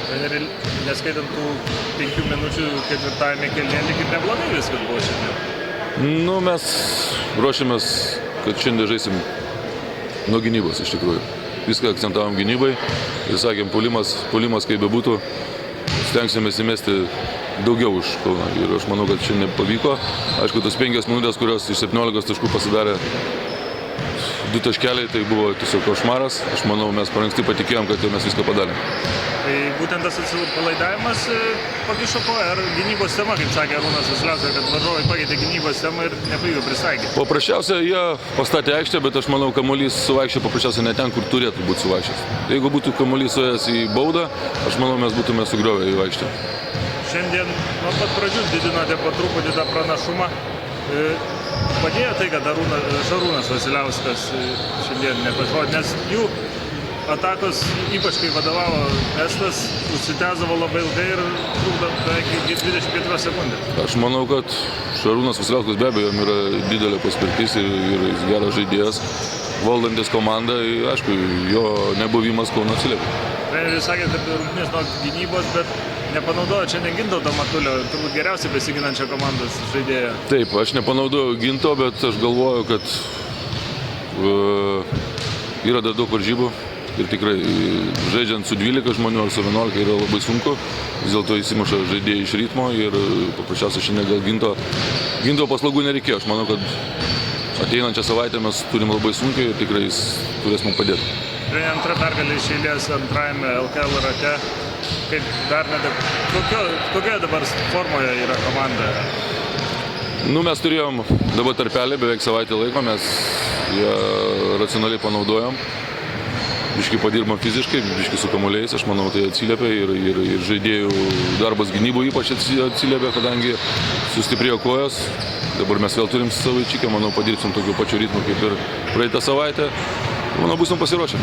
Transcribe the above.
Treneri, neskaitant tų 5 minučių ketvirtajame kėlinyje, lyg ir neblogai viskas buvo šiandien. Nu, mes ruošiamės, kad šiandien žaisim nuo gynybos iš tikrųjų. Viską akcentavom gynybai ir sakėm, puolimas kaip bebūtų, stengsimės įmesti daugiau už Kauną. Ir aš manau, kad šiandien pavyko. Aišku, tos 5 minutės, kurios iš 17 taškų pasidarė 2 taškeliai, tai buvo tiesiog košmaras. Aš manau, mes per anksti patikėjom, kad mes viską padarėm. Tai būtent tas atsipalaidavimas pakišo koją, ar gynybos tema, kaip sakė Arūnas Vasiliauskas, kad varžovai pakeitė gynybos temą ir nepavyko pristaikyti. Paprasčiausia, jie pastatė aikštę, bet aš manau, kamuolys suvaikščio paprasčiausiai ne ten, kur turėtų būti suvaikščias. Jeigu būtų kamuolys suėjęs į baudą, aš manau, mes būtume sugriovę į aikštę. Šiandien nuo pat pradžių didinote po truputį tą pranašumą. Padėjo tai, kad Šarūnas Vasiliauskas šiandien nepasirodė, nes jų atakos, ypač kai vadovavo Estas, užsitęsdavo labai ilgai ir trukdo beveik iki 24 sekundės. Aš manau, kad Šarūnas Vasiliauskas be abejo yra didelė paspirtis ir jis geras žaidėjas, valdantis komandą. Aišku, jo nebuvimas Kauno atsiliepia. Treneris sakė, kad rungtynės nuo gynybos, bet nepanaudojo šiandien Gintauto Matulio, turbūt geriausiai besiginančio komandos žaidėjo. Taip, aš nepanaudojau Ginto, bet aš galvoju, kad yra dar daug varžybų. Ir tikrai, žaidžiant su 12 žmonių ar su 11 yra labai sunku. Vis dėlto įsimuša žaidėjai iš ritmo ir paprasčiausiai šiandien gal Ginto paslaugų nereikėjo. Aš manau, kad ateinančią savaitę mes turim labai sunkiai ir tikrai jis turės mums padėti. Trenerio antra pergalė iš eilės antrajame LKL rate. Kaip dar kokioje dabar formoje yra komanda? Nu, mes turėjom dabar tarpelį beveik savaitę laiko, mes ją racionaliai panaudojom. Biškai padirbam fiziškai, biškai su kamuoliais, aš manau, tai atsiliepia ir žaidėjų darbas gynybų ypač atsiliepia, kadangi sustiprėjo kojos. Dabar mes vėl turim savo įčikę, manau, padirbsim tokiu pačiu ritmu kaip ir praeitą savaitę. Manau, būsim pasiruošę.